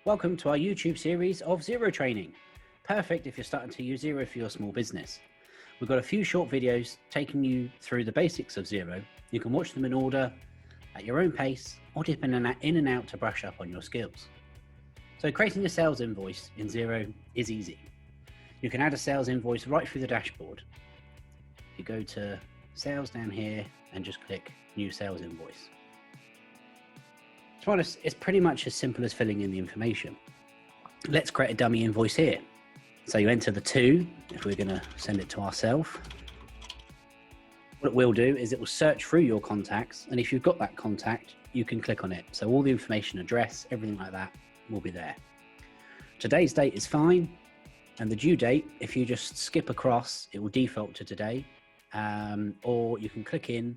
Welcome to our YouTube series of Xero training. Perfect if you're starting to use Xero for your small business. We've got a few short videos taking you through the basics of Xero. You can watch them in order at your own pace or dip in and out to brush up on your skills. So creating a sales invoice in Xero is easy. You can add a sales invoice right through the dashboard. You go to Sales down here and just click New Sales Invoice. To be honest, it's pretty much as simple as filling in the information. Let's create a dummy invoice here. So you enter the 2, if we're going to send it to ourselves. What it will do is it will search through your contacts, and if you've got that contact, you can click on it. So all the information, address, everything like that will be there. Today's date is fine, and the due date, if you just skip across, it will default to today, or you can click in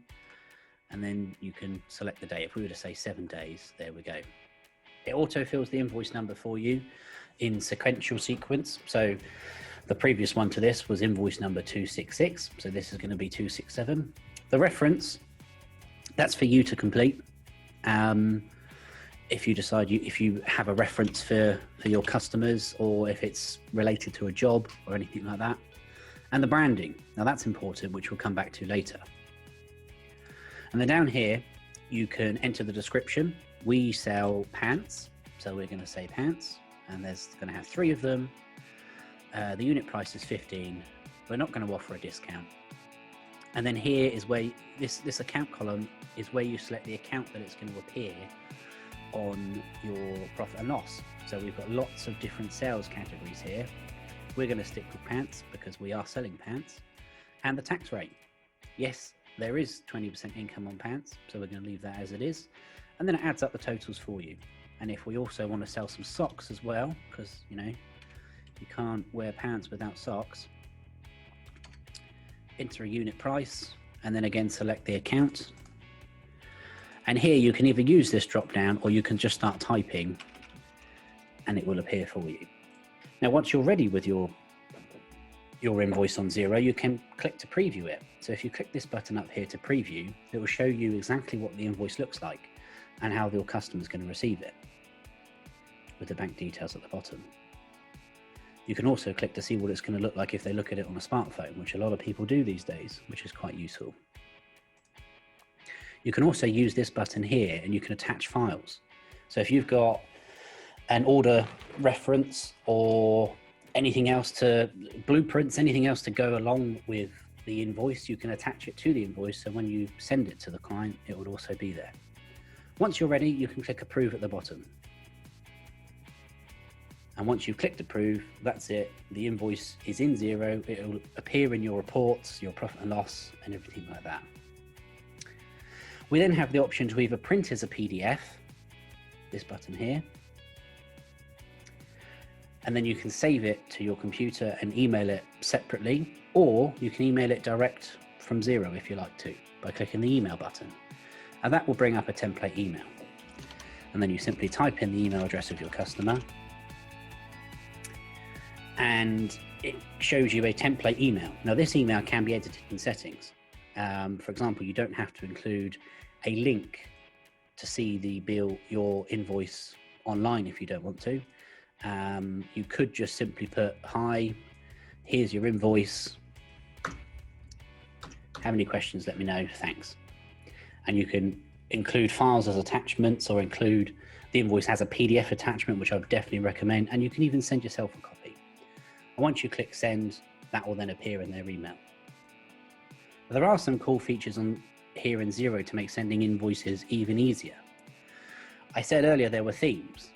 and then you can select the day. If we were to say 7 days, there we go. It auto fills the invoice number for you in sequential sequence. So the previous one to this was invoice number 266. So this is going to be 267. The reference, that's for you to complete. If you decide if you have a reference for your customers, or if it's related to a job or anything like that. And the branding, now that's important, which we'll come back to later. And then down here, you can enter the description. We sell pants, so we're going to say pants, and there's going to have 3 of them. The unit price is 15. We're not going to offer a discount. And then here is where this account column is where you select the account that it's going to appear on your profit and loss. So we've got lots of different sales categories here. We're going to stick with pants because we are selling pants. And the tax rate. Yes, there is 20% income on pants, so we're going to leave that as it is. And then it adds up the totals for you. And if we also want to sell some socks as well, because, you know, you can't wear pants without socks, enter a unit price, and then again select the account. And here you can either use this drop down, or you can just start typing and it will appear for you. Now, once you're ready with your invoice on Xero, you can click to preview it. So if you click this button up here to preview, it will show you exactly what the invoice looks like and how your customer is going to receive it, with the bank details at the bottom. You can also click to see what it's going to look like if they look at it on a smartphone, which a lot of people do these days, which is quite useful. You can also use this button here and you can attach files. So if you've got an order reference or anything else blueprints, anything else to go along with the invoice, you can attach it to the invoice. So when you send it to the client, it would also be there. Once you're ready, you can click approve at the bottom. And once you've clicked approve, that's it. The invoice is in Xero. It'll appear in your reports, your profit and loss, and everything like that. We then have the option to either print as a PDF, this button here, and then you can save it to your computer and email it separately, or you can email it direct from Xero if you like to, by clicking the email button. And that will bring up a template email. And then you simply type in the email address of your customer, and it shows you a template email. Now this email can be edited in settings. For example, you don't have to include a link to see your invoice online if you don't want to. You could just simply put, hi, here's your invoice. Have any questions, let me know, thanks. And you can include files as attachments, or include the invoice as a PDF attachment, which I would definitely recommend. And you can even send yourself a copy. And once you click send, that will then appear in their email. There are some cool features on here in Xero to make sending invoices even easier. I said earlier there were themes.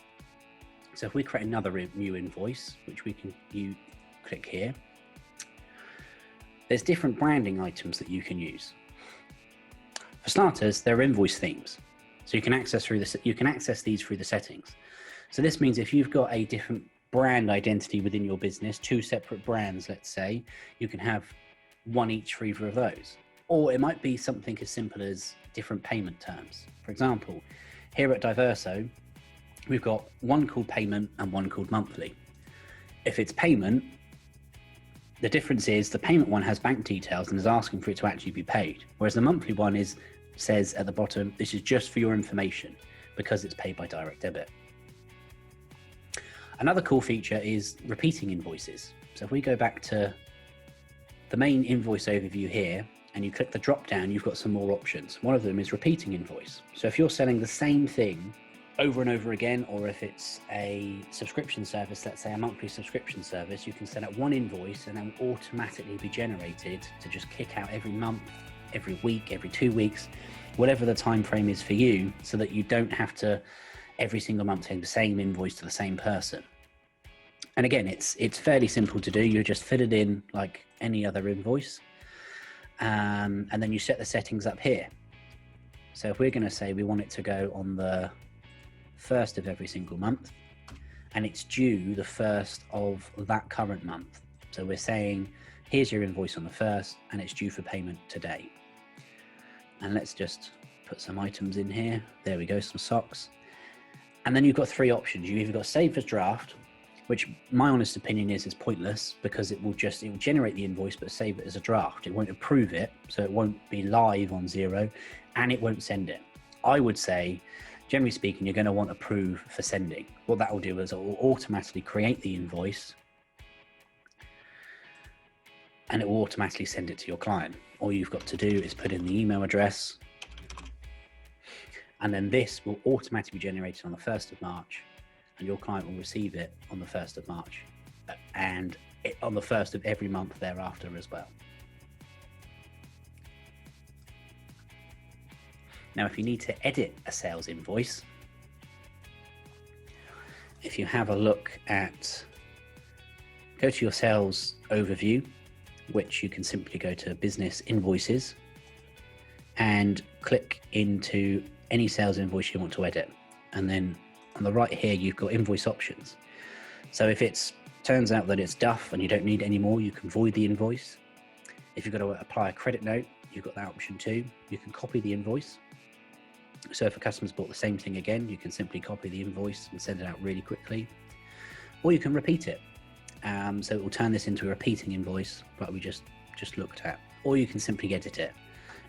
So if we create another new invoice, which you click here, there's different branding items that you can use. For starters, there are invoice themes. So you can access these through the settings. So this means if you've got a different brand identity within your business, 2 separate brands, let's say, you can have one each for either of those. Or it might be something as simple as different payment terms. For example, here at Diverso, we've got one called payment and one called monthly. If it's payment, the difference is the payment one has bank details and is asking for it to actually be paid, whereas the monthly one says at the bottom, this is just for your information, because it's paid by direct debit. Another cool feature is repeating invoices. So if we go back to the main invoice overview here, and you click the drop down, you've got some more options. One of them is repeating invoice. So if you're selling the same thing over and over again, or if it's a subscription service, let's say a monthly subscription service, you can set up one invoice and then automatically be generated to just kick out every month, every week, every 2 weeks, whatever the time frame is for you, so that you don't have to every single month send the same invoice to the same person. And again, it's fairly simple to do. You just fill it in like any other invoice. And then you set the settings up here. So if we're going to say we want it to go on the 1st of every single month, and it's due the 1st of that current month. So we're saying, here's your invoice on the 1st, and it's due for payment today. And let's just put some items in here. There we go, some socks. And then you've got 3 options. You've either got save as draft, which my honest opinion is pointless, because it will generate the invoice but save it as a draft. It won't approve it, so it won't be live on Xero, and it won't send it. I would say, generally speaking, you're going to want approve for sending. What that will do is it will automatically create the invoice, and it will automatically send it to your client. All you've got to do is put in the email address, and then this will automatically be generated on the 1st of March. And your client will receive it on the 1st of March and on the 1st of every month thereafter as well. Now, if you need to edit a sales invoice, if you have a look at, go to your sales overview, which you can simply go to business invoices and click into any sales invoice you want to edit. And then on the right here, you've got invoice options. So if it turns out that it's duff and you don't need any more, you can void the invoice. If you've got to apply a credit note, you've got that option too. You can copy the invoice. So if a customer's bought the same thing again, you can simply copy the invoice and send it out really quickly. Or you can repeat it. So it will turn this into a repeating invoice, like we just looked at. Or you can simply edit it.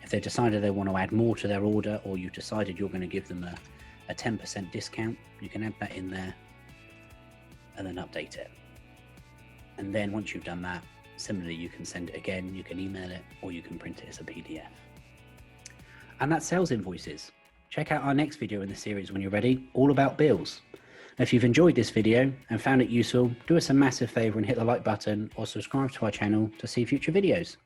If they've decided they want to add more to their order, or you've decided you're going to give them a 10% discount, you can add that in there and then update it. And then once you've done that, similarly, you can send it again, you can email it, or you can print it as a PDF. And that's sales invoices. Check out our next video in the series when you're ready, all about bills. And if you've enjoyed this video and found it useful, do us a massive favor and hit the like button or subscribe to our channel to see future videos.